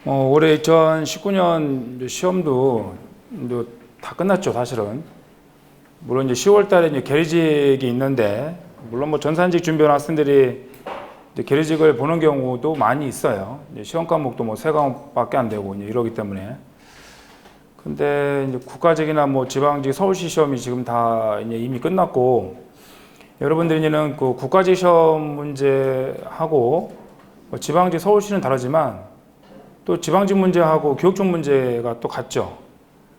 올해 2019년 시험도 이제 다 끝났죠, 사실은. 물론 이제 10월 달에 이제 계리직이 있는데, 물론 뭐 전산직 준비하는 학생들이 이제 계리직을 보는 경우도 많이 있어요. 이제 시험 과목도 뭐 3과목밖에 안 되고 이제 이러기 때문에. 근데 이제 국가직이나 뭐 지방직 서울시 시험이 지금 다 이제 이미 끝났고, 여러분들이 이제는 그 국가직 시험 문제하고 뭐 지방직 서울시는 다르지만 또 지방직 문제하고 교육청 문제가 또 같죠.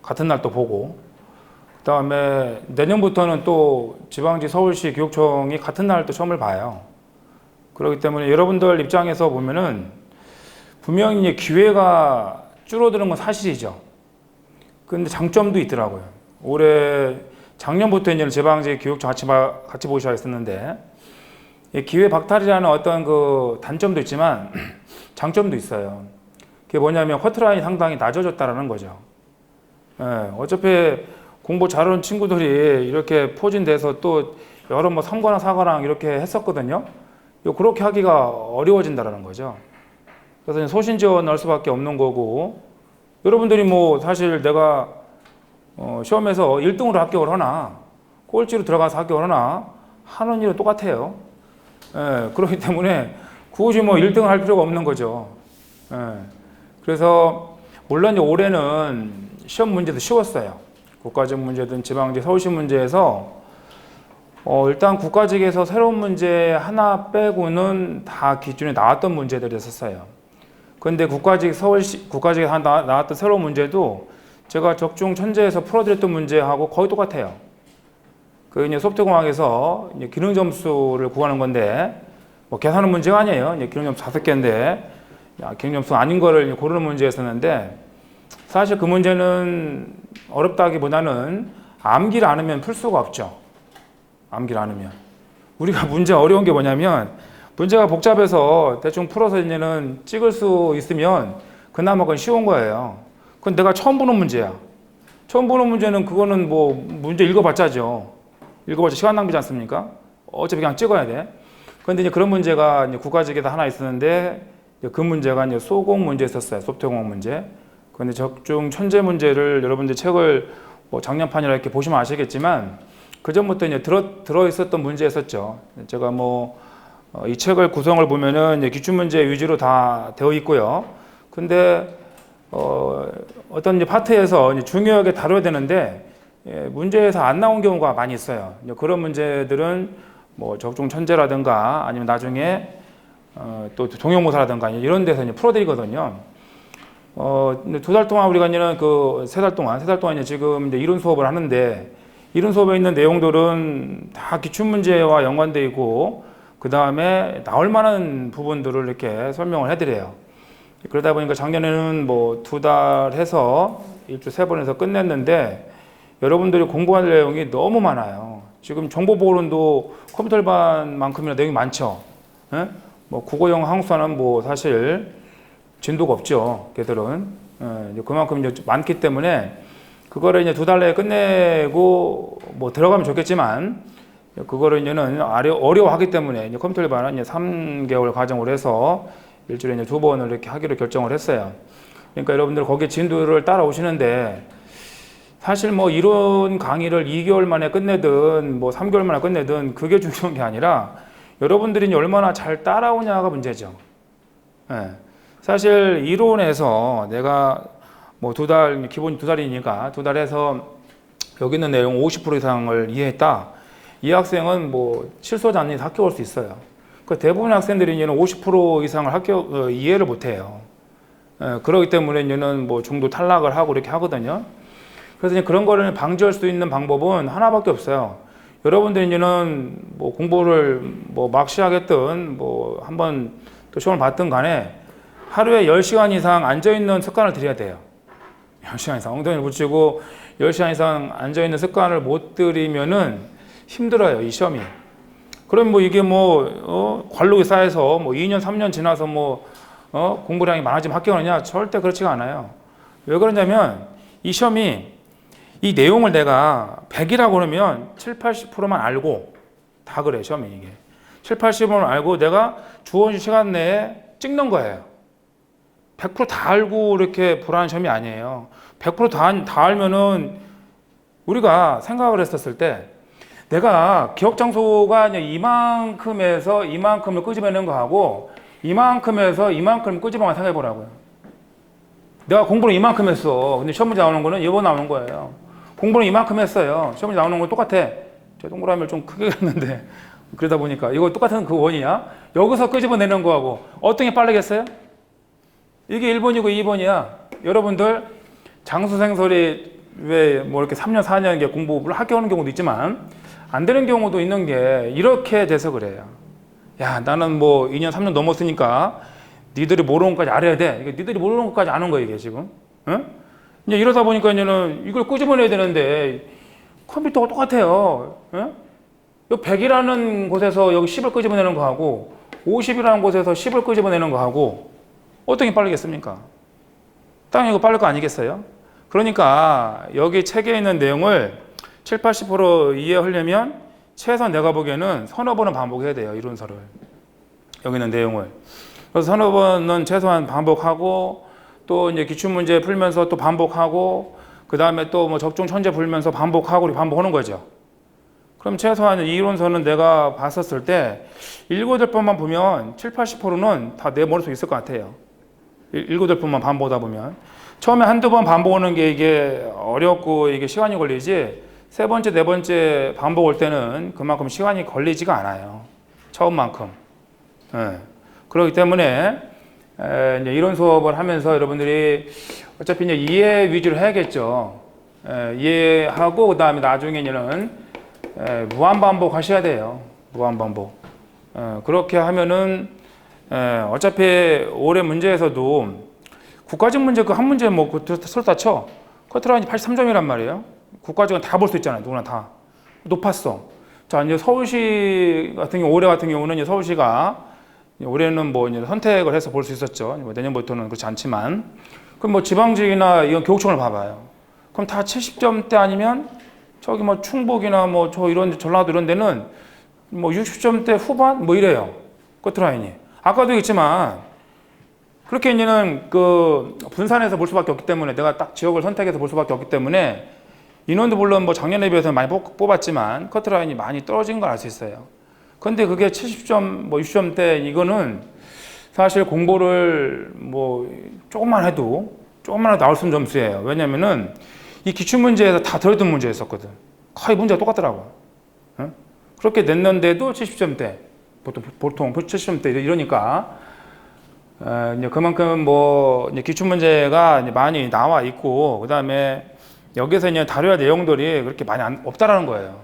같은 날 또 보고. 그 다음에 내년부터는 또 지방직 서울시 교육청이 같은 날 또 시험을 봐요. 그렇기 때문에 여러분들 입장에서 보면은 분명히 이제 기회가 줄어드는 건 사실이죠. 근데 장점도 있더라고요. 올해 작년부터 이제 지방직 교육청 같이 보기 시작했었는데 기회 박탈이라는 어떤 그 단점도 있지만 장점도 있어요. 그게 뭐냐면 커트라인이 상당히 낮아졌다라는 거죠. 예, 어차피 공부 잘하는 친구들이 이렇게 포진돼서 또 여러 뭐 3과랑 4과랑 이렇게 했었거든요. 그렇게 하기가 어려워진다라는 거죠. 그래서 소신 지원할 수밖에 없는 거고, 여러분들이 뭐 사실 내가 시험에서 1등으로 합격을 하나 꼴찌로 들어가서 합격을 하나 하는 일은 똑같아요. 예, 그렇기 때문에 굳이 뭐 1등을 할 필요가 없는 거죠. 예, 그래서 물론 이제 올해는 시험 문제도 쉬웠어요. 국가직 문제든 지방직 서울시 문제에서 일단 국가직에서 새로운 문제 하나 빼고는 다 기준에 나왔던 문제들이었어요. 그런데 국가직에서 나왔던 새로운 문제도 제가 적중 천재에서 풀어드렸던 문제하고 거의 똑같아요. 그 이제 소프트공학에서 이제 기능 점수를 구하는 건데 뭐 계산은 문제가 아니에요. 이제 기능 점수 5개인데 기능 점수 아닌 거를 고르는 문제였었는데 사실 그 문제는 어렵다기보다는 암기를 안 하면 풀 수가 없죠. 암기를 안 하면. 우리가 문제 어려운 게 뭐냐면 문제가 복잡해서 대충 풀어서 이제는 찍을 수 있으면 그나마 그건 쉬운 거예요. 그건 내가 처음 보는 문제야. 처음 보는 문제는 그거는 뭐 문제 읽어봤자죠. 읽어봤자 시간 낭비지 않습니까? 어차피 그냥 찍어야 돼. 그런데 이제 그런 문제가 이제 국가직에도 하나 있었는데 그 문제가 이제 소공 문제였었어요. 소프트공학 문제. 그런데 적중 천재 문제를 여러분들 책을 뭐 작년판이라 이렇게 보시면 아시겠지만 그 전부터 이제 들어 있었던 문제였었죠. 제가 뭐 이 책을 구성을 보면은 이제 기출 문제 위주로 다 되어 있고요. 근데 어떤 이제 파트에서 이제 중요하게 다뤄야 되는데 문제에서 안 나온 경우가 많이 있어요. 이제 그런 문제들은 뭐 적중 천재라든가 아니면 나중에 또 동영모사라든가 이런 데서 이제 풀어드리거든요. 2달 동안 우리가 이제는 그 3달 동안 이제 지금 이제 이론 수업을 하는데 이론 수업에 있는 내용들은 다 기출 문제와 연관되어 있고 그 다음에 나올 만한 부분들을 이렇게 설명을 해드려요. 그러다 보니까 작년에는 뭐 2달 해서 일주 3번 해서 끝냈는데 여러분들이 공부할 내용이 너무 많아요. 지금 정보보건도 컴퓨터반만큼이나 내용이 많죠. 예? 뭐 국어영 항수사는 뭐 사실 진도가 없죠. 걔들은 그만큼 이제 많기 때문에 그거를 이제 2달 내에 끝내고 뭐 들어가면 좋겠지만 그거를 이제는 어려워하기 때문에 이제 컴퓨터 반은 이제 3개월 과정으로 해서 일주일에 이제 2번을 이렇게 하기로 결정을 했어요. 그러니까 여러분들 거기에 진도를 따라오시는데 사실 뭐 이론 강의를 2개월 만에 끝내든 뭐 3개월 만에 끝내든 그게 중요한 게 아니라 여러분들이 얼마나 잘 따라오냐가 문제죠. 예. 사실 이론에서 내가 뭐 2달, 기본 2달이니까 2달 해서 여기 있는 내용 50% 이상을 이해했다. 이 학생은 뭐 실소자 아닌 합격할 수 있어요. 그 대부분 학생들이 이제는 50% 이상을 이해를 못해요. 그렇기 때문에 이제는 뭐 중도 탈락을 하고 이렇게 하거든요. 그래서 이제 그런 거를 방지할 수 있는 방법은 하나밖에 없어요. 여러분들이 이제는 뭐 공부를 뭐 막 시작했든 뭐 한번 또 시험을 봤든 간에 하루에 10시간 이상 앉아있는 습관을 들여야 돼요. 10시간 이상 엉덩이를 붙이고 10시간 이상 앉아있는 습관을 못 들이면은 힘들어요, 이 시험이. 그럼 뭐 이게 뭐 관록이 쌓여서 뭐 2년, 3년 지나서 뭐 공부량이 많아지면 합격하느냐? 절대 그렇지가 않아요. 왜 그러냐면 이 시험이 이 내용을 내가 100이라고 그러면 7, 80%만 알고 다 그래, 시험이 이게. 7, 80%만 알고 내가 주어진 시간 내에 찍는 거예요. 100%다 알고 이렇게 보라는 시험이 아니에요. 100%다 알면은 우리가 생각을 했었을 때 내가 기억 장소가 이만큼에서 이만큼을 끄집어내는 거하고 이만큼에서 이만큼을 끄집어만 생각해 보라고요. 내가 공부를 이만큼 했어. 근데 시험 문제 나오는 거는 이거 나오는 거예요. 공부는 이만큼 했어요. 시험 문제 나오는 건 똑같아. 제 동그라미를 좀 크게 했는데 그러다 보니까 이거 똑같은 그 원이야. 여기서 끄집어내는 거하고 어떤 게 빠르겠어요? 이게 1번이고 2번이야. 여러분들 장수생설이 왜 뭐 이렇게 3년 4년 이게 공부를 합격하는 경우도 있지만 안 되는 경우도 있는 게 이렇게 돼서 그래요. 야, 나는 뭐 2년 3년 넘었으니까 니들이 모르는 것까지 알아야 돼. 이게 니들이 모르는 것까지 아는 거예요, 이게 지금. 응? 이제 이러다 보니까 이제는 이걸 끄집어내야 되는데 컴퓨터가 똑같아요. 응? 요 100이라는 곳에서 여기 10을 끄집어내는 거하고 50이라는 곳에서 10을 끄집어내는 거하고 어떤 게 빠르겠습니까? 당연히 이거 빠를 거 아니겠어요? 그러니까 여기 책에 있는 내용을 7, 80% 이해하려면 최소한 내가 보기에는 서너 번은 반복해야 돼요. 이론서를. 여기 있는 내용을. 그래서 서너 번은 최소한 반복하고 또 이제 기출문제 풀면서 또 반복하고 그 다음에 또 뭐 적중 천재 풀면서 반복하고 이렇게 반복하는 거죠. 그럼 최소한 이 이론서는 내가 봤었을 때 7, 8번만 보면 7, 80%는 다 내 머릿속에 있을 것 같아요. 7, 8번만 반복하다 보면. 처음에 한두 번 반복하는 게 이게 어렵고 이게 시간이 걸리지 세 번째, 네 번째 반복 올 때는 그만큼 시간이 걸리지가 않아요. 처음만큼. 예. 그렇기 때문에 이제 이론 수업을 하면서 여러분들이 어차피 이제 이해 위주로 해야겠죠. 이해하고 그 다음에 나중에는 무한반복 하셔야 돼요. 무한반복. 그렇게 하면은 어차피 올해 문제에서도 국가직 문제 그 한 문제 뭐 설다 쳐. 커트라인이 83점이란 말이에요. 국가직은 다 볼 수 있잖아요. 누구나 다. 높았어. 자, 이제 서울시 같은 경우, 올해 같은 경우는 이제 서울시가 올해는 뭐 이제 선택을 해서 볼 수 있었죠. 뭐 내년부터는 그렇지 않지만. 그럼 뭐 지방직이나 이건 교육청을 봐봐요. 그럼 다 70점대 아니면 저기 뭐 충북이나 뭐 저 이런 전라도 이런 데는 뭐 60점대 후반 뭐 이래요. 커트라인이. 아까도 얘기했지만 그렇게 이제는 그 분산해서 볼 수밖에 없기 때문에 내가 딱 지역을 선택해서 볼 수밖에 없기 때문에 인원도 물론 뭐 작년에 비해서 많이 뽑았지만 커트라인이 많이 떨어진 걸 알 수 있어요. 근데 그게 70점, 뭐 60점대 이거는 사실 공부를 뭐 조금만 해도 나올 수 있는 점수예요. 왜냐면은 이 기출문제에서 다 들어있던 문제였었거든. 거의 문제가 똑같더라고. 응? 그렇게 냈는데도 70점대, 보통 70점대 이러니까 이제 그만큼 뭐 이제 기출문제가 이제 많이 나와 있고 그 다음에 여기서 이제 다뤄야 할 내용들이 그렇게 많이 없다라는 거예요.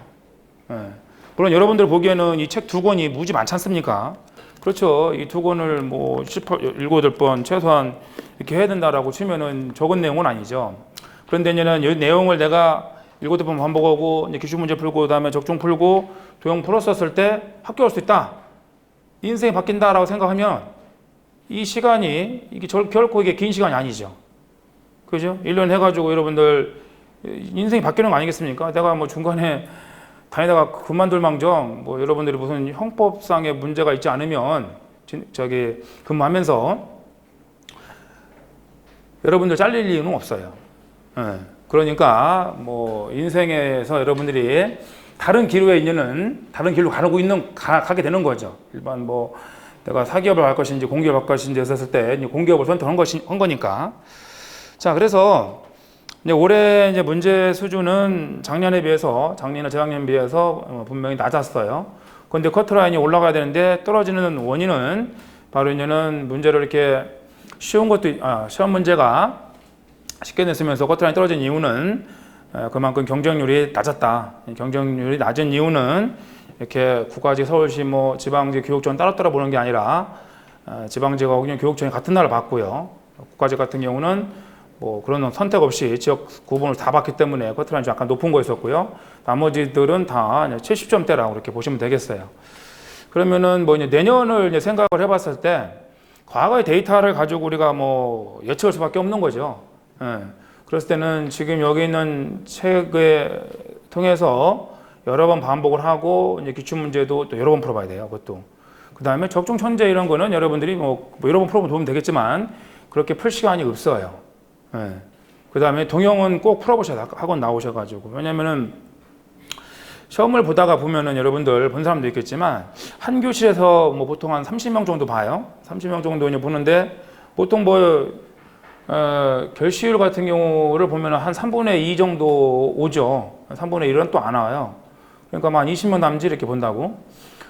물론 여러분들 보기에는 이 책 두 권이 무지 많지 않습니까? 그렇죠. 이 두 권을 뭐 7, 8번 최소한 이렇게 해야 된다라고 치면은 적은 내용은 아니죠. 그런데 이제는 이 내용을 내가 7, 8번 반복하고 이제 기출문제 풀고 그다음에 적중 풀고 도형 풀었었을 때 합격할 수 있다. 인생이 바뀐다라고 생각하면 이 시간이 이게 결코 이게 긴 시간이 아니죠. 그죠? 1년 해가지고 여러분들 인생이 바뀌는 거 아니겠습니까? 내가 뭐 중간에 다니다가 그만둘 망정 뭐 여러분들이 무슨 형법상의 문제가 있지 않으면 저기 근무하면서 여러분들 잘릴 이유는 없어요. 그러니까 뭐 인생에서 여러분들이 다른 기로에 있는 다른 길로 가게 되는 거죠. 일반 뭐 내가 사기업을 갈 것인지 공기업을 갈 것인지 했을 때 공기업을 선택한 거니까. 자, 그래서 이제 올해 이제 문제 수준은 작년이나 재작년에 비해서 분명히 낮았어요. 그런데 커트라인이 올라가야 되는데 떨어지는 원인은 바로 이제는 문제를 이렇게 쉬운 것도 시험 문제가 쉽게 냈으면서 커트라인이 떨어진 이유는 그만큼 경쟁률이 낮았다. 경쟁률이 낮은 이유는 이렇게 국가직, 서울시, 뭐 지방직, 교육청 따로따로 보는 게 아니라 지방직하고 그냥 교육청이 같은 날을 봤고요. 국가직 같은 경우는 뭐 그런 선택 없이 지역 구분을 다 봤기 때문에 커트라인이 약간 높은 거였었고요. 나머지들은 다 70점대라고 이렇게 보시면 되겠어요. 그러면은 뭐 이제 내년을 이제 생각을 해봤을 때 과거의 데이터를 가지고 우리가 뭐 예측할 수밖에 없는 거죠. 그랬을 때는 지금 여기 있는 책을 통해서 여러 번 반복을 하고 이제 기출 문제도 또 여러 번 풀어봐야 돼요. 그것도. 그 다음에 적중 천재 이런 거는 여러분들이 뭐 여러 번 풀어보면 도움 되겠지만 그렇게 풀 시간이 없어요. 예. 그 다음에 동영은 꼭 풀어보셔야 돼요. 학원 나오셔가지고. 왜냐면은 시험을 보다가 보면은 여러분들 본 사람도 있겠지만 한 교실에서 뭐 보통 한 30명 정도 봐요. 30명 정도 이제 보는데 보통 결시율 같은 경우를 보면은 한 3분의 2 정도 오죠. 3분의 1은 또 안 와요. 그러니까 한 20명 남짓 이렇게 본다고.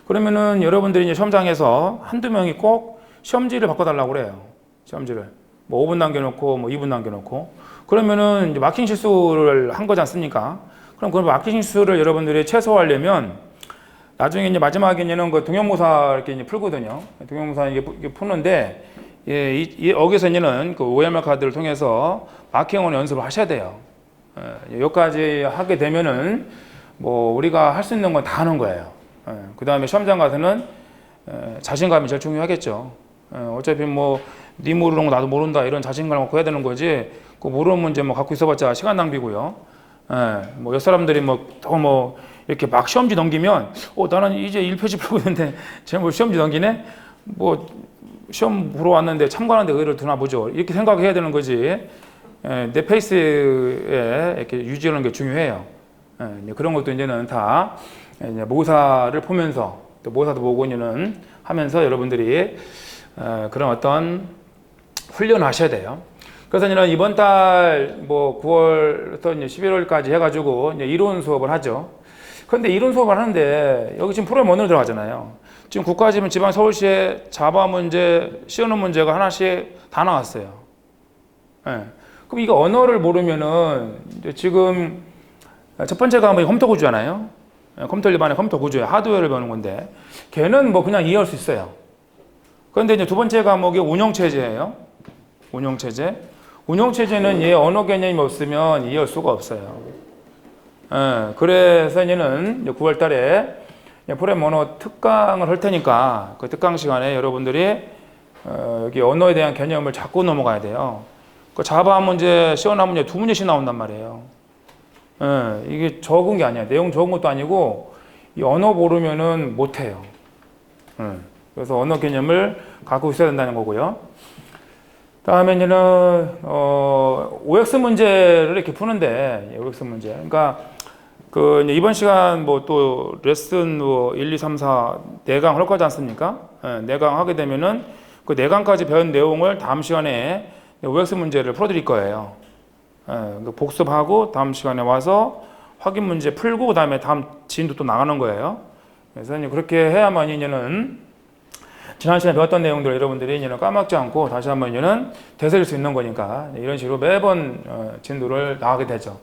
그러면은 여러분들이 이제 시험장에서 한두 명이 꼭 시험지를 바꿔달라고 그래요. 시험지를. 뭐 5분 남겨놓고 뭐 2분 남겨놓고. 그러면은 이제 마킹 실수를 한 거지 않습니까? 그럼 그 마킹 실수를 여러분들이 최소화하려면 나중에 이제 마지막에는 그 동영모사 이렇게 이제 풀거든요. 동영모사 이게 푸는데 여기서는 그 OMR 카드를 통해서 마킹을 연습을 하셔야 돼요. 여기까지 하게 되면은 뭐 우리가 할 수 있는 건 다 하는 거예요. 그 다음에 시험장 가서는 자신감이 제일 중요하겠죠. 어차피 뭐 네 모르는 거 나도 모른다 이런 자신감을 갖고 해야 되는 거지. 그 모르는 문제 뭐 갖고 있어봤자 시간 낭비고요. 뭐 옆 사람들이 뭐 이렇게 막 시험지 넘기면 나는 이제 1페이지 풀고 있는데 쟤 뭐 시험지 넘기네? 뭐 시험 보러 왔는데 참관하는데 의의를 두나 보죠. 이렇게 생각해야 되는 거지. 내 페이스에 이렇게 유지하는 게 중요해요. 그런 것도 이제는 다 이제 모사를 보면서 또 모사도 보고 이제는 하면서 여러분들이 그런 어떤 훈련을 하셔야 돼요. 그래서 이제 이번 달 뭐 9월부터 이제 11월까지 해가지고 이제 이론 수업을 하죠. 그런데 이론 수업을 하는데 여기 지금 프로그램 언어로 들어가잖아요. 지금 국가지문 지방 서울시에 자바 문제, 시언어 문제가 하나씩 다 나왔어요. 그럼 이거 언어를 모르면은 이제 지금 첫 번째 과목이 컴퓨터 구조잖아요. 컴퓨터 일반의 컴퓨터 구조에 하드웨어를 배우는 건데 걔는 뭐 그냥 이해할 수 있어요. 그런데 이제 두 번째 과목이 운영체제예요. 운영체제. 운영체제는 얘 언어 개념이 없으면 이해할 수가 없어요. 그래서 얘는 9월 달에 프로그램 언어 특강을 할 테니까 그 특강 시간에 여러분들이 여기 언어에 대한 개념을 잡고 넘어가야 돼요. 그 자바 문제, 시언어 문제 두 문제씩 나온단 말이에요. 이게 적은 게 아니야. 내용 적은 것도 아니고 이 언어 모르면은 못해요. 그래서 언어 개념을 갖고 있어야 된다는 거고요. 다음에는 OX 문제를 이렇게 푸는데 OX 문제. 그러니까 그 이번 시간 뭐 또 레슨 뭐 1, 2, 3, 4 4강 할 거지 않습니까? 4강 하게 되면은 그 4강까지 배운 내용을 다음 시간에 OX 문제를 풀어드릴 거예요. 복습하고 다음 시간에 와서 확인 문제 풀고 그다음에 다음 진도 또 나가는 거예요. 그래서 이제 그렇게 해야만 이제는 지난 시간에 배웠던 내용들 여러분들이 이제는 까먹지 않고 다시 한번 이제는 되새길 수 있는 거니까 이런 식으로 매번 진도를 나가게 되죠.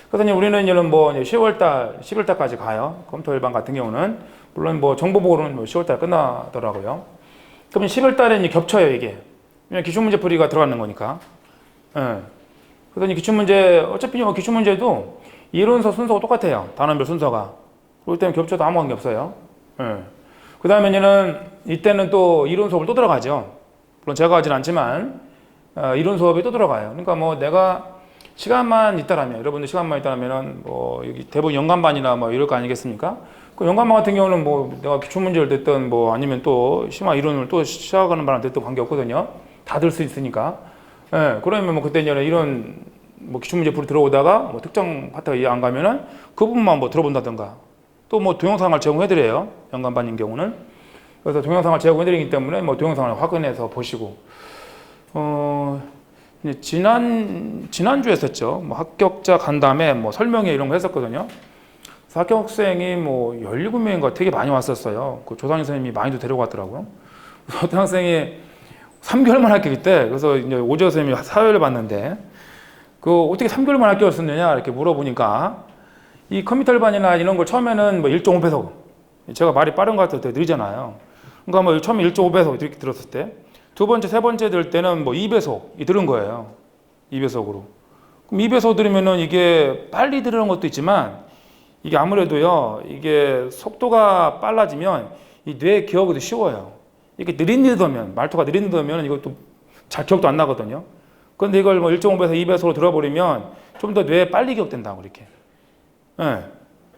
그래서 이제 우리는 이제는 뭐 10월달, 11월달까지 가요. 컴퓨터 일반 같은 경우는 물론 뭐 정보보고는 뭐 10월달 끝나더라고요. 그럼 11월달에 이제 겹쳐요 이게. 왜냐면 기출문제 풀이가 들어가는 거니까. 그래서 이 기출문제 어차피 기출문제도 이론서 순서가 똑같아요. 단원별 순서가. 그렇기 때문에 겹쳐도 아무 관계 없어요. 그 다음에 이때는 또 이론 수업을 또 들어가죠. 물론 제가 하진 않지만 이론 수업이 또 들어가요. 그러니까 뭐 내가 시간만 있다라면 여러분들 시간만 있다라면은 뭐 여기 대부분 연간반이나 뭐 이럴 거 아니겠습니까? 그 연간반 같은 경우는 뭐 내가 기출문제를 듣든 뭐 아니면 또 심화 이론을 또 시작하는 바람 듣든 관계 없거든요. 다 들 수 있으니까. 그러면 뭐 그때 이런 뭐 기출문제 풀이 들어오다가 뭐 특정 파트가 이해 안 가면은 그 부분만 뭐 들어본다든가 또 뭐 동영상을 제공해드려요. 연간반인 경우는. 그래서 동영상을 제공해드리기 때문에 뭐 동영상을 확인해서 보시고. 지난주에 했었죠. 뭐 합격자 간담회 뭐 설명회 이런 거 했었거든요. 그래서 합격생이 뭐 17명인가 되게 많이 왔었어요. 그 조상희 선생님이 많이도 데려갔더라고요. 어떤 학생이 3개월만 합격했대. 그래서 이제 오재호 선생님이 사회를 봤는데 그 어떻게 3개월만 합격했었느냐 이렇게 물어보니까 이 컴퓨터 일반이나 이런 걸 처음에는 뭐 1.5배속 제가 말이 빠른 것 같아도 느리잖아요. 그러니까 뭐 처음에 1.5배속 이렇게 들었을 때 두 번째, 세 번째 들 때는 뭐 2배속이 들은 거예요. 2배속으로. 그럼 2배속 들으면은 이게 빨리 들으는 것도 있지만 이게 아무래도요, 이게 속도가 빨라지면 이 뇌 기억이 쉬워요. 이렇게 느릿느릿하면, 말투가 느릿느릿하면 이것도 잘 기억도 안 나거든요. 그런데 이걸 뭐 1.5배속, 2배속으로 들어버리면 좀 더 뇌에 빨리 기억된다고 이렇게.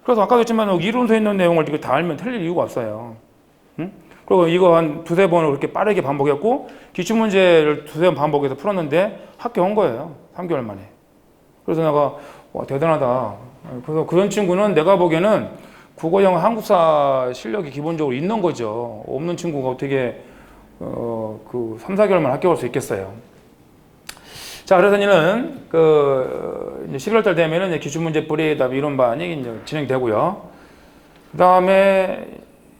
그래서 아까도 했지만 이론서에 있는 내용을 이렇게 다 알면 틀릴 이유가 없어요. 응? 그리고 이거 한 두세 번을 그렇게 빠르게 반복했고 기출문제를 두세 번 반복해서 풀었는데 합격한 거예요. 3개월 만에. 그래서 내가 와, 대단하다. 그래서 그런 친구는 내가 보기에는 국어, 영어, 한국사 실력이 기본적으로 있는 거죠. 없는 친구가 어떻게 그 3, 4개월만 합격할 수 있겠어요. 자, 그래서 이제는 이제 11월 달 되면은 이제 기출문제 뿌리, 그다음에 이론반이 이제 진행되고요. 그다음에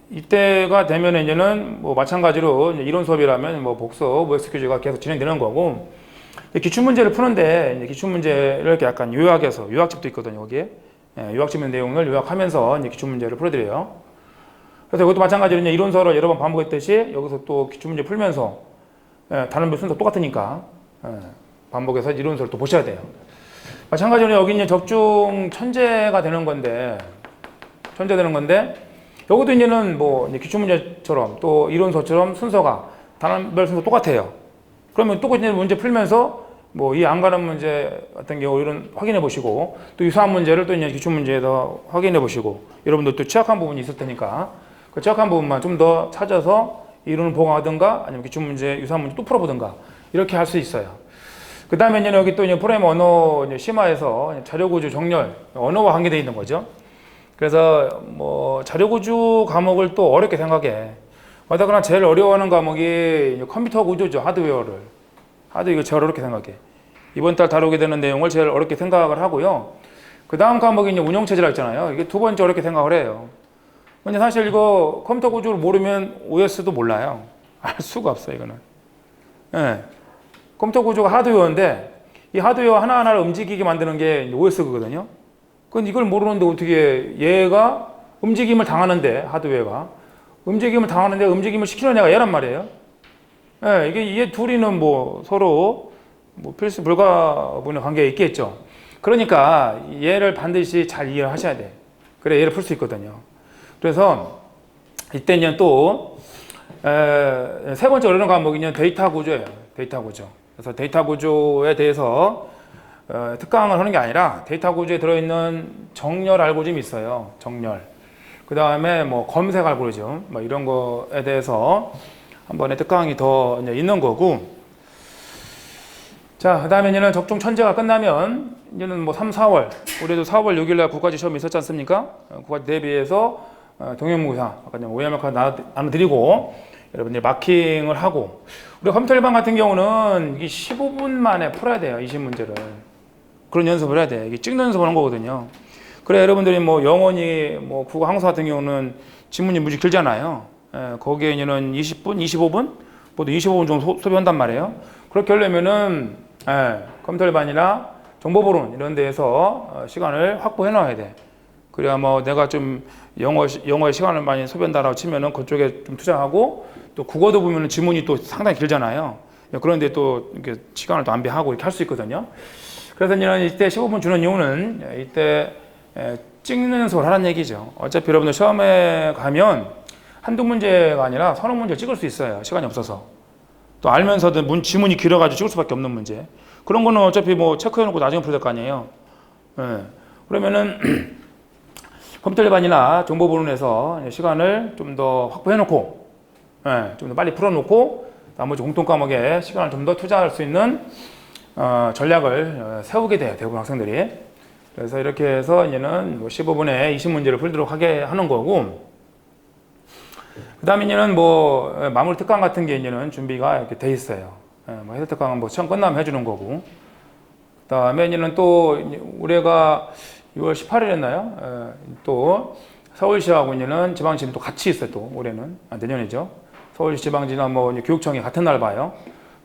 이때가 되면은 이제는 뭐 마찬가지로 이제 이론 수업이라면 뭐 복수, 뭐 SQG가 계속 진행되는 거고, 기출문제를 푸는데 이제 기출문제를 이렇게 약간 요약해서 요약집도 있거든요, 여기에. 예, 요약집 있는 내용을 요약하면서 이제 기출문제를 풀어드려요. 그래서 이것도 마찬가지로 이제 이론서를 여러 번 반복했듯이 여기서 또 기출문제 풀면서 다른 순서 똑같으니까 반복해서 이론서를 또 보셔야 돼요. 마찬가지로 여기 이제 적중 천재가 되는 건데, 여기도 이제는 뭐 이제 기출문제처럼 또 이론서처럼 순서가 단원별 순서 똑같아요. 그러면 또 이제 문제 풀면서 뭐 이 안 가는 문제 같은 경우 이런 확인해 보시고, 또 유사한 문제를 또 이제 기출문제에서 확인해 보시고, 여러분들 또 취약한 부분이 있을 테니까 그 취약한 부분만 좀 더 찾아서 이론을 보강하든가 아니면 기출문제 유사한 문제 또 풀어보든가 이렇게 할 수 있어요. 그 다음에 이제 여기 또 이제 프로그래밍 언어 이제 심화에서 자료구조 정렬, 언어와 관계되어 있는 거죠. 그래서 뭐 자료구조 과목을 또 어렵게 생각해. 어쨌거나 제일 어려워하는 과목이 컴퓨터 구조죠. 하드웨어를. 이거 제일 어렵게 생각해. 이번 달 다루게 되는 내용을 제일 어렵게 생각을 하고요. 그 다음 과목이 이제 운영체제라 했잖아요. 이게 두 번째 어렵게 생각을 해요. 근데 사실 이거 컴퓨터 구조를 모르면 OS도 몰라요. 알 수가 없어요, 이거는. 예. 컴퓨터 구조가 하드웨어인데 이 하드웨어 하나하나를 움직이게 만드는 게 OS거든요. 근데 이걸 모르는데 어떻게 얘가 움직임을 당하는데, 하드웨어가 움직임을 시키는 애가 얘란 말이에요. 예, 이게 둘이는 뭐 서로 뭐 필수 불가분의 관계가 있겠죠. 그러니까 얘를 반드시 잘 이해하셔야 돼. 그래 얘를 풀 수 있거든요. 그래서 이때는 또 세 번째 어려운 과목이 데이터 구조예요. 데이터 구조. 그래서 데이터 구조에 대해서 특강을 하는 게 아니라 데이터 구조에 들어있는 정렬 알고리즘이 있어요. 정렬. 그 다음에 뭐 검색 알고리즘, 뭐 이런 거에 대해서 한 번에 특강이 더 있는 거고. 자, 그 다음에 이제는 적중 천재가 끝나면 이제는 뭐 3, 4월, 올해도 4월 6일날 국가지 시험이 있었지 않습니까? 국가지 대비해서 동영무사, 아까 OMR 나눠드리고 여러분들이 마킹을 하고, 우리 컴퓨터 일반 같은 경우는 15분 만에 풀어야 돼요. 20문제를. 그런 연습을 해야 돼. 이게 찍는 연습을 하는 거거든요. 그래 여러분들이 뭐 영어니 뭐 국어 항서 같은 경우는 지문이 무지 길잖아요. 거기에 있는 20분, 25분, 모두 25분 정도 소비한단 말이에요. 그렇게 하려면은 컴퓨터 일반이나 정보보론 이런 데에서 시간을 확보해 놔야 돼. 그래야 뭐 내가 좀 영어에 시간을 많이 소비한다라고 치면은 그쪽에 좀 투자하고, 또 국어도 보면은 지문이 또 상당히 길잖아요. 그런데 또 이렇게 시간을 또 안배하고 이렇게 할 수 있거든요. 그래서 이때 15분 주는 이유는 이때 찍는 연습을 하라는 얘기죠. 어차피 여러분들 시험에 가면 한두 문제가 아니라 서너 문제 찍을 수 있어요. 시간이 없어서. 또 알면서도 지문이 길어가지고 찍을 수밖에 없는 문제. 그런 거는 어차피 뭐 체크해놓고 나중에 풀어야 될 거 아니에요. 그러면은 컴퓨터 일반이나 정보보론에서 시간을 좀 더 확보해놓고, 좀 더 빨리 풀어놓고 나머지 공통 과목에 시간을 좀 더 투자할 수 있는 전략을 세우게 돼요. 대부분 학생들이. 그래서 이렇게 해서 이제는 뭐 15분에 20문제를 풀도록 하게 하는 거고, 그 다음에 이제는 뭐 마무리 특강 같은 게 이제는 준비가 이렇게 돼 있어요. 뭐 해설 특강은 뭐 시험 끝나면 해주는 거고, 그 다음에 이제는 또 올해가 6월 18일이었나요? 또 서울시하고 이제는 지방시는 또 같이 있어요. 또 올해는 내년이죠. 서울시 지방지나 뭐 교육청이 같은 날 봐요.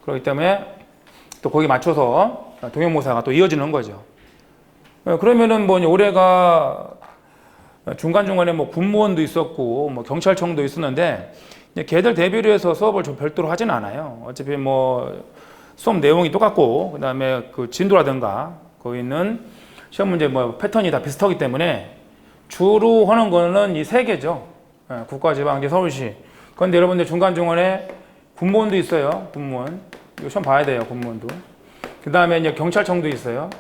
그렇기 때문에 또 거기 맞춰서 동행모사가 또 이어지는 거죠. 그러면은 뭐 올해가 중간중간에 뭐 군무원도 있었고 뭐 경찰청도 있었는데, 걔들 대비로 해서 수업을 좀 별도로 하진 않아요. 어차피 뭐 수업 내용이 똑같고, 그 다음에 그 진도라든가 거기 있는 시험 문제 뭐 패턴이 다 비슷하기 때문에 주로 하는 거는 이 세 개죠. 국가지방제 서울시. 그런데 여러분들 중간중간에 군무원도 있어요. 군무원. 이거 시험 봐야 돼요. 군무원도. 그 다음에 이제 경찰청도 있어요.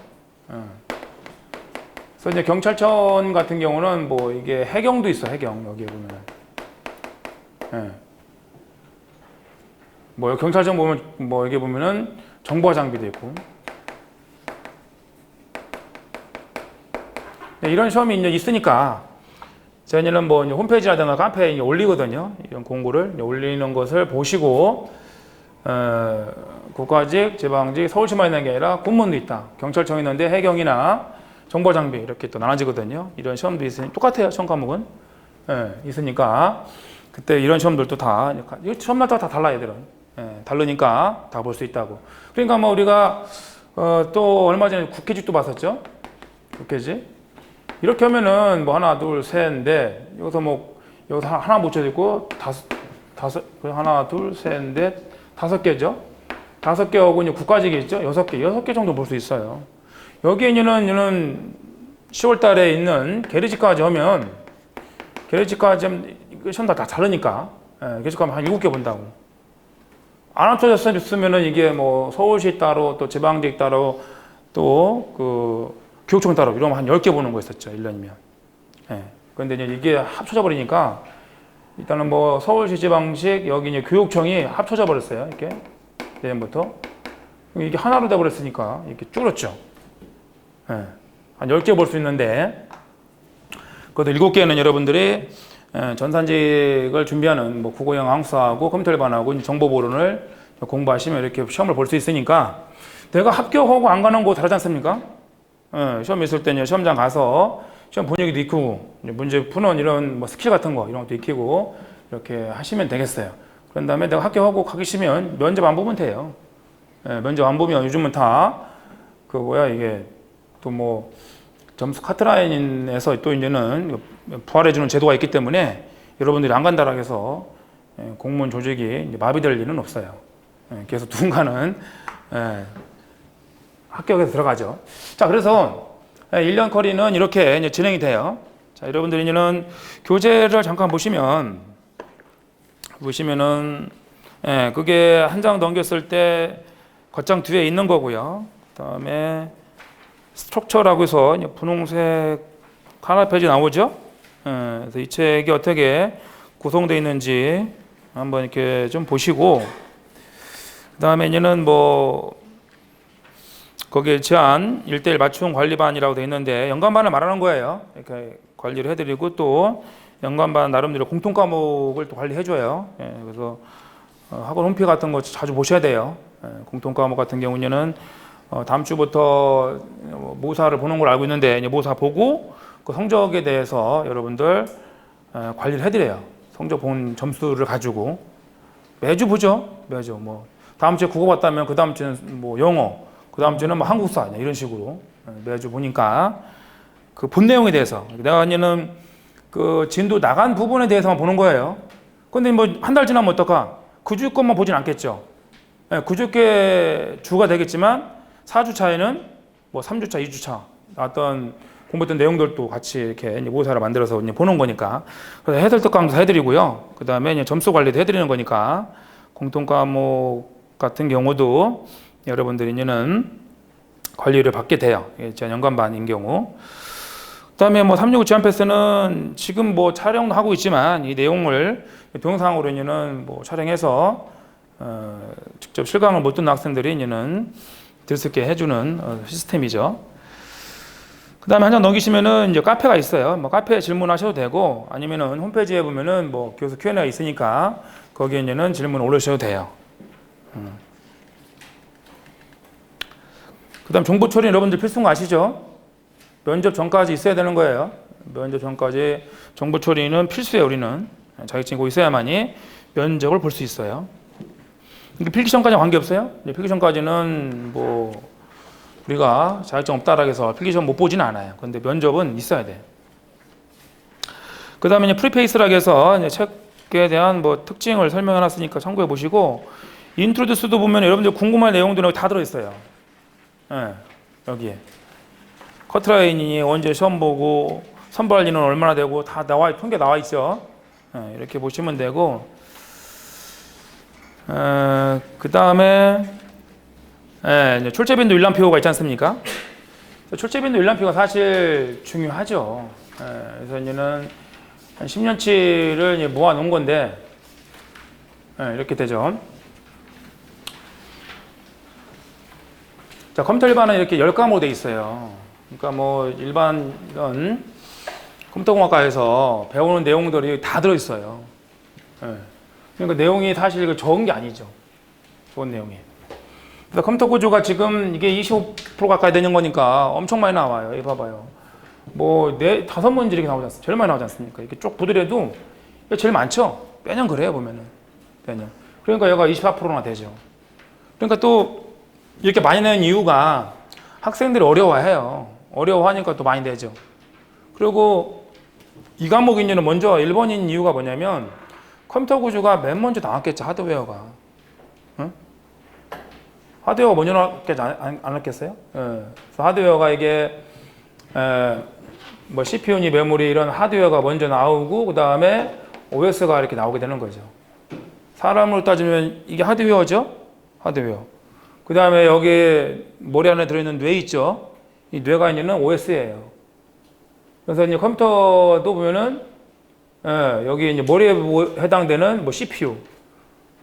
그래서 이제 경찰청 같은 경우는 뭐 이게 해경도 있어. 해경 여기에 보면. 뭐 경찰청 보면 뭐 여기 보면은 정보화 장비도 있고. 네, 이런 시험이 이제 있으니까 저희는 뭐 홈페이지라든가 카페에 올리거든요. 이런 공고를 올리는 것을 보시고 국가직, 지방직, 서울시만 있는 게 아니라 공무원도 있다. 경찰청 있는데 해경이나 정보장비 이렇게 또 나눠지거든요. 이런 시험도 있으니 똑같아요. 시험 과목은 있으니까 그때 이런 시험들도 다 시험 날짜가 다 달라 얘들은 다르니까 다 볼 수 있다고. 그러니까 뭐 우리가 또 얼마 전에 국회직도 봤었죠. 국회직 이렇게 하면은 뭐 하나 둘 셋인데 여기서 뭐 여기서 하나 붙여 있고 다섯 하나 둘 셋넷 5개죠. 5개하고 이제 국가직이 있죠. 6개 정도 볼 수 있어요. 여기에 있는 10월 달에 있는 계리직까지 하면 계리직까지 하면 시험 다 다르니까 계리직까지 한 7개 본다고. 안 합쳐졌으면은 이게 뭐 서울시 따로 또 지방직 따로 또 그 교육청 따로 이러면 한 10개 보는 거 있었죠. 1년이면. 그런데 이제 이게 합쳐져 버리니까 일단은 뭐 서울시 지방직 여기 이제 교육청이 합쳐져 버렸어요. 이렇게 내년부터 이게 하나로 돼 버렸으니까 이렇게 줄었죠. 한 10개 볼 수 있는데 그것도 7개는 여러분들이 전산직을 준비하는 뭐 국어영어 항수하고 컴퓨터 일반하고 정보보론을 공부하시면 이렇게 시험을 볼 수 있으니까 내가 합격하고 안 가는 거 다르지 않습니까? 시험 있을 때는 시험장 가서 시험 분위기도 익히고 문제 푸는 이런 뭐 스킬 같은 거 이런 것도 익히고 이렇게 하시면 되겠어요. 그런 다음에 내가 합격하고 가기 싫으면 면접 안 보면 돼요. 면접 안 보면 요즘은 다 그 뭐야 이게 또 뭐 점수 카트라인에서 또 이제는 부활해주는 제도가 있기 때문에 여러분들이 안 간다라고 해서 공무원 조직이 이제 마비될 일은 없어요. 그래서 누군가는 합격해서 들어가죠. 자, 그래서 1년 커리는 이렇게 이제 진행이 돼요. 자, 여러분들이 이제는 교재를 잠깐 보시면은 그게 한 장 넘겼을 때 겉장 뒤에 있는 거고요. 그다음에 스트럭처라고 해서 이제 분홍색 하나 페이지 나오죠. 그래서 이 책이 어떻게 구성되어 있는지 한번 이렇게 좀 보시고 그다음에 이제는 뭐 거기에 제한 1:1 맞춤 관리반이라고 되어 있는데 연관반을 말하는 거예요. 이렇게 관리를 해드리고 또 연관반 나름대로 공통 과목을 또 관리해줘요. 그래서 학원 홈피 같은 거 자주 보셔야 돼요. 공통 과목 같은 경우에는 다음 주부터 모사를 보는 걸 알고 있는데 이제 모사 보고 그 성적에 대해서 여러분들 관리를 해드려요. 성적 본 점수를 가지고 매주 보죠. 매주 뭐 다음 주에 국어 봤다면 그 다음 주에는 뭐 영어, 그 다음 주에는 뭐 한국사 이런 식으로 매주 보니까 그 본 내용에 대해서 내가 이제는 그 진도 나간 부분에 대해서만 보는 거예요. 근데 뭐 한 달 지나면 어떨까? 그 주 것만 보진 않겠죠. 그 주께 주가 되겠지만 4주 차에는 뭐 3주 차, 2주 차 나왔던 공부했던 내용들도 같이 이렇게 모사를 만들어서 이제 보는 거니까 그래서 해설 특강도 해드리고요. 그 다음에 이제 점수 관리도 해드리는 거니까 공통 과목 같은 경우도 여러분들이 이제는 관리를 받게 돼요. 연관반인 경우. 그 다음에 뭐 365 지원 패스는 지금 뭐 촬영도 하고 있지만 이 내용을 동영상으로 이제는 뭐 촬영해서 직접 실강을 못 듣는 학생들이 이제는 들 수 있게 해주는 시스템이죠. 그 다음에 한 장 넘기시면은 이제 카페가 있어요. 뭐 카페에 질문하셔도 되고 아니면은 홈페이지에 보면은 뭐 교수 Q&A가 있으니까 거기에 이제는 질문 올려주셔도 돼요. 그 다음 정보 처리 여러분들 필수인 거 아시죠? 면접 전까지 있어야 되는 거예요. 면접 전까지 정보 처리는 필수예요. 우리는 자격증이 꼭 있어야만이 면접을 볼 수 있어요. 필기시험까지는 관계없어요. 필기시험까지는 뭐 우리가 자격증 없다라고 해서 필기시험 못 보지는 않아요. 그런데 면접은 있어야 돼. 그 다음에 이제 프리페이스라고 해서 이제 책에 대한 뭐 특징을 설명해 놨으니까 참고해 보시고 인트로듀스도 보면 여러분들 궁금한 내용들이 다 들어있어요. 여기에 커트라인이 언제 시험 보고 선발리는 얼마나 되고 다 나와 통계 나와 있죠. 이렇게 보시면 되고 그 다음에 출제빈도 일람표가 있지 않습니까? 출제빈도 일람표가 사실 중요하죠. 그래서 이제는 한 10년치를 모아 놓은 건데 이렇게 되죠. 자, 컴퓨터 일반은 이렇게 10과목으로 돼 있어요. 그러니까 뭐 일반 이런 컴퓨터공학과에서 배우는 내용들이 다 들어있어요. 예. 그러니까 내용이 사실 적은 게 아니죠. 좋은 내용이. 그래서 컴퓨터 구조가 지금 이게 25% 가까이 되는 거니까 엄청 많이 나와요. 이거 봐봐요. 뭐, 5문제 이렇게 나오지 않습니까? 제일 많이 나오지 않습니까? 이렇게 쭉 보더라도 이게 제일 많죠? 매년 그래요, 보면은. 매년. 그러니까 얘가 24%나 되죠. 그러니까 또 이렇게 많이 내는 이유가 학생들이 어려워해요. 어려워하니까 또 많이 되죠. 그리고 이 과목인지는 먼저 1번인 이유가 뭐냐면 컴퓨터 구조가 맨 먼저 나왔겠죠, 하드웨어가. 응? 하드웨어가 먼저 나왔겠지 않았겠어요? 예. 그래서 하드웨어가 이게 뭐 CPU니 메모리 이런 하드웨어가 먼저 나오고 그 다음에 OS가 이렇게 나오게 되는 거죠. 사람으로 따지면 이게 하드웨어죠? 하드웨어. 그 다음에 여기 머리 안에 들어있는 뇌 있죠? 이 뇌가 있는 OS예요. 그래서 이제 컴퓨터도 보면은 여기 이제 머리에 해당되는 뭐 CPU,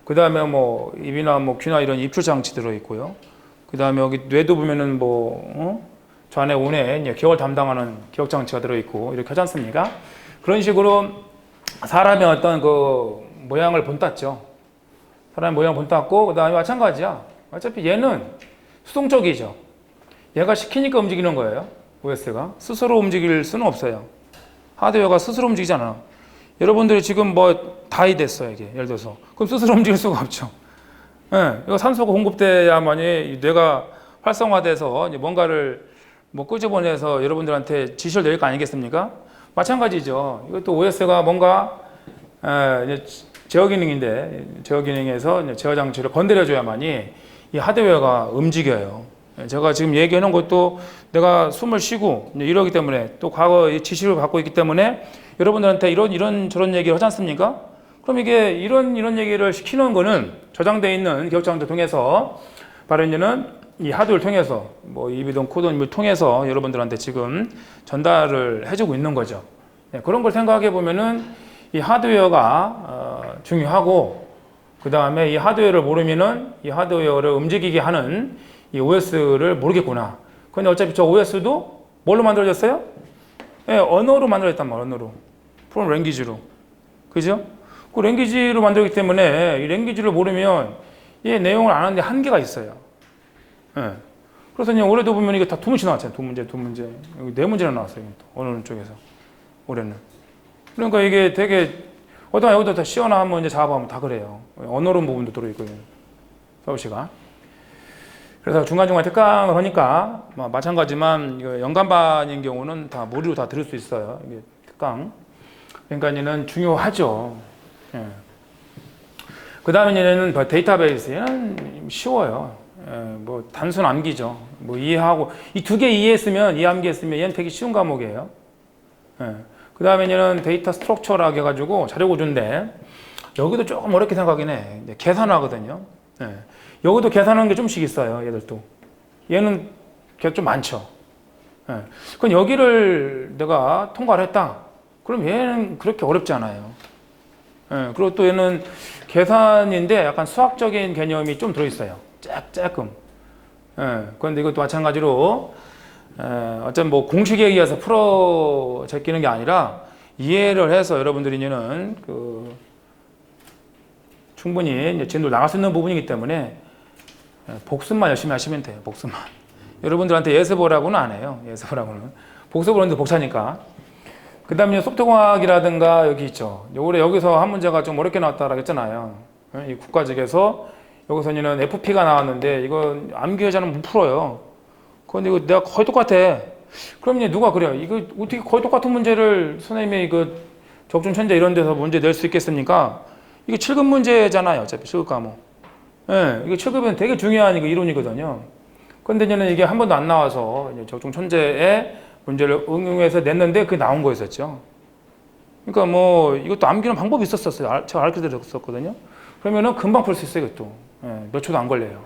그 다음에 뭐 입이나 뭐 귀나 이런 입출 장치 들어 있고요. 그 다음에 여기 뇌도 보면은 뭐 좌뇌 우뇌 이제 기억을 담당하는 기억 장치가 들어 있고 이렇게 하지 않습니까? 그런 식으로 사람의 어떤 그 모양을 본땄죠. 사람의 모양을 본땄고 그 다음에 마찬가지야. 어차피 얘는 수동적이죠. 얘가 시키니까 움직이는 거예요. OS가 스스로 움직일 수는 없어요. 하드웨어가 스스로 움직이잖아. 여러분들이 지금 뭐 다이 됐어요, 이게 예를 들어서 그럼 스스로 움직일 수가 없죠. 예, 이거 산소가 공급돼야만이 뇌가 활성화돼서 이제 뭔가를 뭐 끄집어내서 여러분들한테 지시를 내릴 거 아니겠습니까? 마찬가지죠. 이것도 OS가 뭔가 이제 제어 기능인데 제어 기능에서 이제 제어 장치를 건드려줘야만이 이 하드웨어가 움직여요. 제가 지금 얘기하는 것도 내가 숨을 쉬고 이러기 때문에 또 과거의 지시를 받고 있기 때문에 여러분들한테 이런 저런 얘기를 하지 않습니까? 그럼 이게 이런 얘기를 시키는 거는 저장되어 있는 기억장치를 통해서 바로 이제는 이 하드웨어를 통해서 뭐 EEPROM 코드를 통해서 여러분들한테 지금 전달을 해주고 있는 거죠. 네, 그런 걸 생각해 보면은 이 하드웨어가 중요하고 그 다음에 이 하드웨어를 모르면은 이 하드웨어를 움직이게 하는 이 OS를 모르겠구나. 근데 어차피 저 OS도 뭘로 만들어졌어요? 예, 언어로 만들어졌단 말이에요. 언어로. 프롬 랭귀지로. 그죠? 그 랭귀지로 만들기 때문에 이 랭귀지를 모르면 이 내용을 아는데 한계가 있어요. 예. 그래서 그냥 올해도 보면 이게 다 2문제 나왔잖아요. 2문제. 여기 4문제나 나왔어요. 또. 어느 쪽에서. 올해는. 그러니까 이게 되게 여기도 다 시원한 문제 잡아보면 다 그래요. 언어론 부분도 들어있거든요. 서울시가. 그래서 중간중간 특강을 하니까 마찬가지만 연간반인 경우는 다 무료로 다 들을 수 있어요. 이게 특강. 그러니까 얘는 중요하죠. 예. 그 다음에 얘는 데이터베이스. 얘는 쉬워요. 예, 뭐 단순 암기죠. 뭐 이해하고 이 2개 이해했으면 암기했으면 얘는 되게 쉬운 과목이에요. 예. 그 다음에 얘는 데이터 스트럭처라고 해가지고 자료구조인데 여기도 조금 어렵게 생각하긴 해. 계산하거든요. 예. 여기도 계산하는 게 좀씩 있어요. 얘들도. 얘는 좀 많죠. 예. 그럼 여기를 내가 통과를 했다. 그럼 얘는 그렇게 어렵지 않아요. 예. 그리고 또 얘는 계산인데 약간 수학적인 개념이 좀 들어있어요. 조금. 예. 그런데 이것도 마찬가지로 어떤 뭐 공식에 의해서 풀어 제끼는 게 아니라 이해를 해서 여러분들이 이제는 충분히 이제 진도를 나갈 수 있는 부분이기 때문에 복습만 열심히 하시면 돼요. 복습만. 여러분들한테 예습보라고는 안 해요. 예습보라고는. 복습을 하는데 벅차니까. 그 다음에 속도공학이라든가 여기 있죠. 올해 여기서 한 문제가 좀 어렵게 나왔다라고 했잖아요. 이 국가직에서 여기서 는 FP가 나왔는데 이거 암기회자는 못 풀어요. 그런데 이거 내가 거의 똑같아. 그럼 이제 누가 그래요? 이거 어떻게 거의 똑같은 문제를 선생님이 이거 적중 천재 이런 데서 문제 낼 수 있겠습니까? 이게 7급 문제잖아요. 어차피 7급 과목. 예, 이게 7급은 되게 중요한 이론이거든요. 그런데 이제는 이게 한 번도 안 나와서 이제 적중 천재의 문제를 응용해서 냈는데 그게 나온 거였었죠. 그러니까 뭐 이것도 암기는 방법이 있었어요. 제가 가르쳐 드렸었거든요. 그러면은 금방 풀 수 있어요. 이것도. 예, 몇 초도 안 걸려요.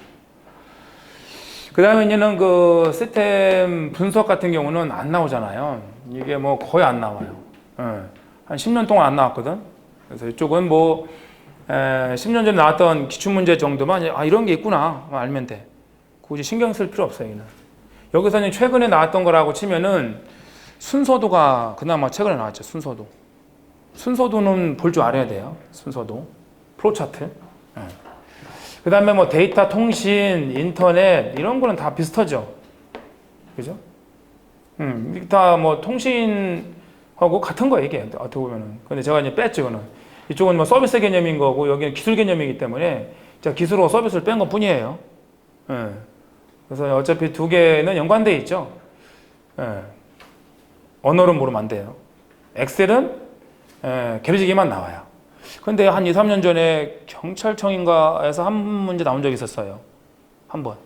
그 다음에 이제는 그 시스템 분석 같은 경우는 안 나오잖아요. 이게 뭐 거의 안 나와요. 예, 한 10년 동안 안 나왔거든. 그래서 이쪽은 뭐 10년 전에 나왔던 기출문제 정도만 이런 게 있구나 알면 돼. 그 굳이 신경 쓸 필요 없어요. 여기는. 여기서는 최근에 나왔던 거라고 치면은 순서도가 그나마 최근에 나왔죠. 순서도는 볼 줄 알아야 돼요. 순서도 프로차트. 그 다음에 뭐 데이터 통신, 인터넷 이런 거는 다 비슷하죠. 그죠? 다 뭐 통신하고 같은 거예요, 이게. 어떻게 보면은. 근데 제가 이제 뺐죠, 이거는. 이쪽은 뭐 서비스 개념인 거고, 여기는 기술 개념이기 때문에 제가 기술하고 서비스를 뺀 것 뿐이에요. 그래서 어차피 두 개는 연관되어 있죠. 언어는 모르면 안 돼요. 엑셀은 게르지기만 나와요. 근데 한 2, 3년 전에 경찰청인가에서 한 문제 나온 적이 있었어요. 한 번.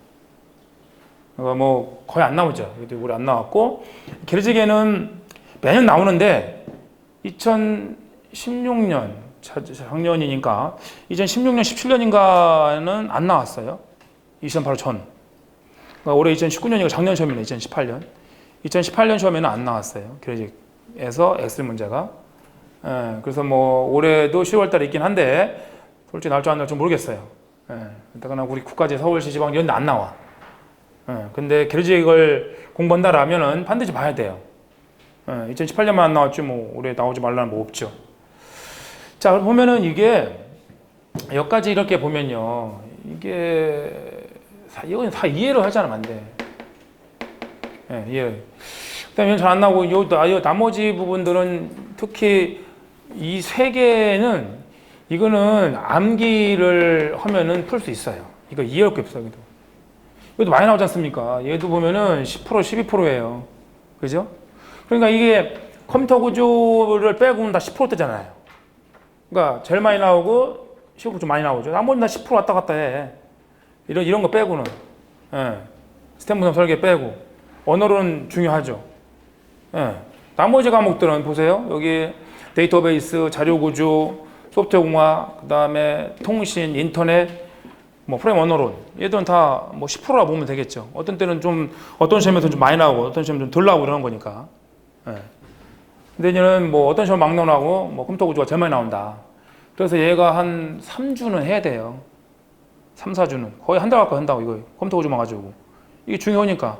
뭐 거의 안 나오죠. 우리 안 나왔고, 게르지계는 매년 나오는데 2016년 작년이니까 2016년, 17년인가는 안 나왔어요. 2008 전. 그러니까 올해 2019년이니까 작년 시험이네. 2018년. 2018년 시험에는 안 나왔어요. 게르지에서 엑셀 문제가. 그래서 뭐 올해도 10월달에 있긴 한데 솔직히 나올 줄 안 나올 줄 모르겠어요. 그러나 우리 국가제, 서울시, 지방 이런 데 안 나와. 근데 게르지 이걸 공부한다라면은 반드시 봐야 돼요. 2018년만 안 나왔지 뭐 올해 나오지 말라는 뭐 없죠. 자, 보면은 이게 여기까지 이렇게 보면요, 이건 다 이해를 하잖아, 안 돼. 이해. 그다음에 잘 안 나오고 요 나머지 부분들은 특히 이 세 개는 이거는 암기를 하면은 풀 수 있어요. 이거 이해할 게 없어요. 이것도 많이 나오지 않습니까? 얘도 보면은 10%, 12%예요. 그죠? 그러니까 이게 컴퓨터 구조를 빼고는 다 10%대잖아요. 그러니까 제일 많이 나오고 15% 좀 많이 나오죠. 나머지는 다 10% 왔다 갔다 해. 이런 거 빼고는. 스템 분석 설계 빼고. 언어는 중요하죠. 나머지 과목들은 보세요. 여기 데이터베이스, 자료구조, 소프트웨어공학, 그 다음에 통신, 인터넷, 뭐 프레임 언어론, 얘들은 다 뭐 10%라 보면 되겠죠. 어떤 때는 좀 어떤 시험에서 좀 많이 나오고 어떤 시험은 좀 덜 나오고 이러는 거니까. 근데 얘는 뭐 어떤 시험 막 나오고 뭐 컴퓨터 구조가 제일 많이 나온다. 그래서 얘가 한 3주는 해야 돼요. 3, 4주는 거의 한 달 가까이 한다고. 이거 컴퓨터 구조만 가지고 이게 중요하니까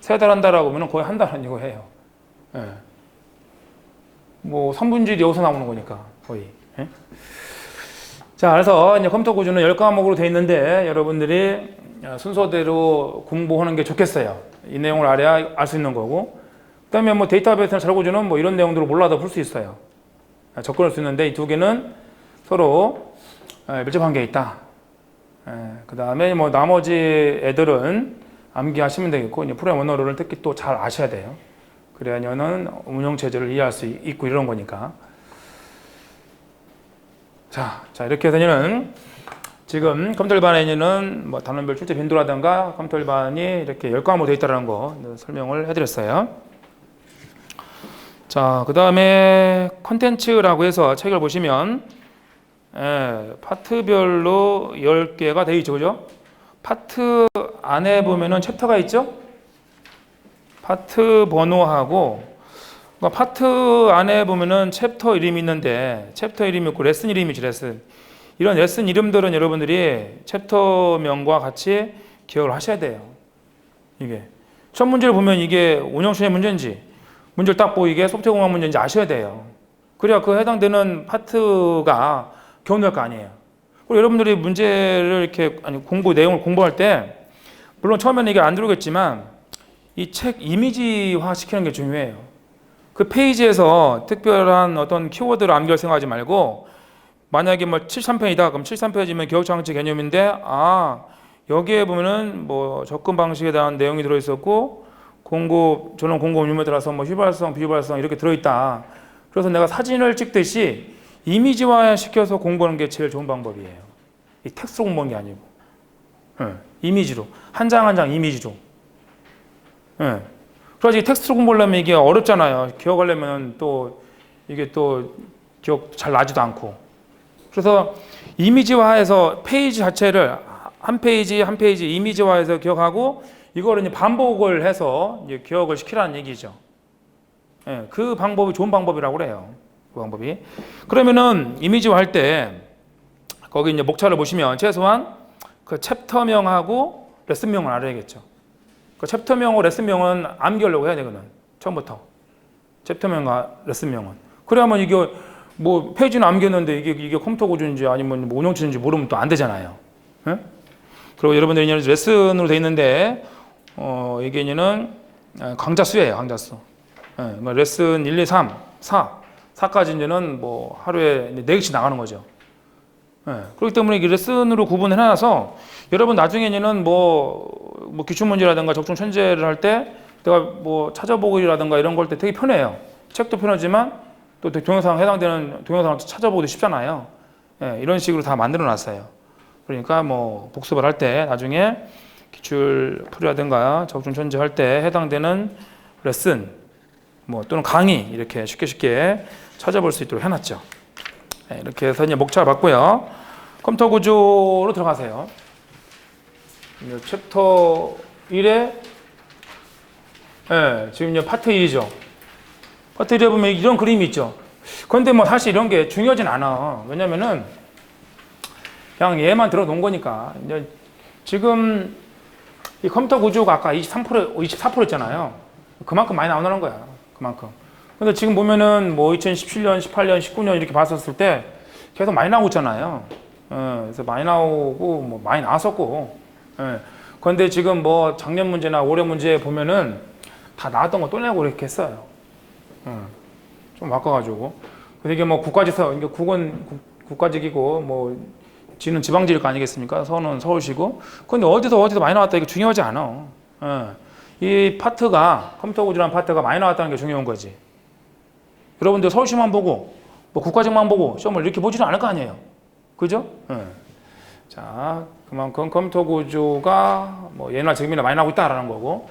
3달 한다라고 하면 거의 한 달은 이거 해요. 뭐 3분질이 여기서 나오는 거니까 거의. 자, 그래서 이제 컴퓨터 구조는 10과목으로 되어 있는데 여러분들이 순서대로 공부하는 게 좋겠어요. 이 내용을 알아야 알 수 있는 거고, 그 다음에 뭐 데이터베이스나 자료구조는 뭐 이런 내용들을 몰라도 풀 수 있어요. 접근할 수 있는데 이 두 개는 서로 밀접 관계에 있다. 그 다음에 뭐 나머지 애들은 암기하시면 되겠고, 이제 프로그램 언어를 특히 또 잘 아셔야 돼요. 그래야면은 운영체제를 이해할 수 있고 이런 거니까. 자, 이렇게 해서는 지금 컴퓨터 일반에는 뭐 단원별 출제 빈도라든가 컴퓨터 일반이 이렇게 10과목 되어 있다는 거 설명을 해드렸어요. 자, 그 다음에 컨텐츠라고 해서 책을 보시면 파트별로 10개가 되어 있죠. 그죠? 파트 안에 보면은 챕터가 있죠? 파트 번호하고, 그러니까 파트 안에 보면은 챕터 이름이 있는데, 챕터 이름이 있고 레슨 이름이 있죠, 레슨. 이런 레슨 이름들은 여러분들이 챕터명과 같이 기억을 하셔야 돼요. 이게. 시험 문제를 보면 이게 운영시의 문제인지, 문제를 딱 보고 이게 소프트웨어 공학 문제인지 아셔야 돼요. 그래야 그 해당되는 파트가 겨우 될 거 아니에요. 그리고 여러분들이 문제를 이렇게, 내용을 공부할 때, 물론 처음에는 이게 안 들어오겠지만, 이 책 이미지화 시키는 게 중요해요. 그 페이지에서 특별한 어떤 키워드를 암기할 생각하지 말고, 만약에 뭐 73페이지다 그럼 73페이지면 기억장치 개념인데, 여기에 보면은 뭐 접근 방식에 대한 내용이 들어있었고, 저는 공고 업무에 따라서 뭐 휘발성, 비휘발성 이렇게 들어있다. 그래서 내가 사진을 찍듯이 이미지화 시켜서 공부하는 게 제일 좋은 방법이에요. 이 텍스트로 공부하는 게 아니고, 이미지로 한 장 한 장 이미지로. 그래서 이 텍스트로 공부하려면 이게 어렵잖아요. 기억하려면 또 이게 또 기억 잘 나지도 않고. 그래서 이미지화해서 페이지 자체를 한 페이지 한 페이지 이미지화해서 기억하고, 이거를 이제 반복을 해서 이제 기억을 시키라는 얘기죠. 그 방법이 좋은 방법이라고 그래요. 그 방법이. 그러면은 이미지화 할 때 거기 이제 목차를 보시면 최소한 그 챕터명하고 레슨명을 알아야겠죠. 그 챕터명하고 레슨명은 암기하려고 해야 되거든. 처음부터. 챕터명과 레슨명은. 그래야만 이게 뭐 페이지는 암기했는데 이게 컴퓨터 구조인지 아니면 뭐 운영체인지 모르면 또 안 되잖아요. 예? 그리고 여러분들이 이제 레슨으로 돼 있는데 이게 이제는 강좌 수예요. 강좌 수. 예, 뭐 레슨 1, 2, 3, 4까지 이제는 뭐 하루에 4개씩 나가는 거죠. 예, 그렇기 때문에 이게 레슨으로 구분해 놔서 여러분 나중에는 뭐 기출문제라든가 적중 천재를 할 때 내가 뭐 찾아보기라든가 이런 걸 때 되게 편해요. 책도 편하지만 또 동영상 해당되는 동영상을 찾아보기도 쉽잖아요. 예, 이런 식으로 다 만들어 놨어요. 그러니까 뭐 복습을 할 때 나중에 기출 풀이라든가 적중 천재 할 때 해당되는 레슨 뭐 또는 강의 이렇게 쉽게 찾아볼 수 있도록 해놨죠. 예, 이렇게 해서 이제 목차 봤고요. 컴퓨터 구조로 들어가세요. 챕터 1에 지금 이제 파트 2죠. 파트 1에 보면 이런 그림이 있죠. 그런데 뭐 사실 이런 게 중요하진 않아. 왜냐면은 그냥 얘만 들어놓은 거니까. 이제 지금 이 컴퓨터 구조가 아까 24% 있잖아요. 그만큼 많이 나오는 거야. 그만큼. 근데 지금 보면은 뭐 2017년, 18년, 19년 이렇게 봤었을 때 계속 많이 나오고 있잖아요. 그래서 많이 나오고 뭐 많이 나왔었고. 그런데 지금 뭐 작년 문제나 올해 문제 보면은 다 나왔던 거 또 내고 이렇게 했어요. 좀 바꿔가지고. 근데 이게 뭐 국가지서, 이게 국은 국가직이고 뭐 지는 지방지일 거 아니겠습니까? 서는 서울시고. 근데 어디서 많이 나왔다 이게 중요하지 않아. 이 파트가 컴퓨터 구조라는 파트가 많이 나왔다는 게 중요한 거지. 여러분들 서울시만 보고 뭐 국가직만 보고 시험을 이렇게 보지는 않을 거 아니에요. 그죠? 자, 그만큼 컴퓨터 구조가 뭐 옛날 지금이나 많이 나오고 있다라는 거고.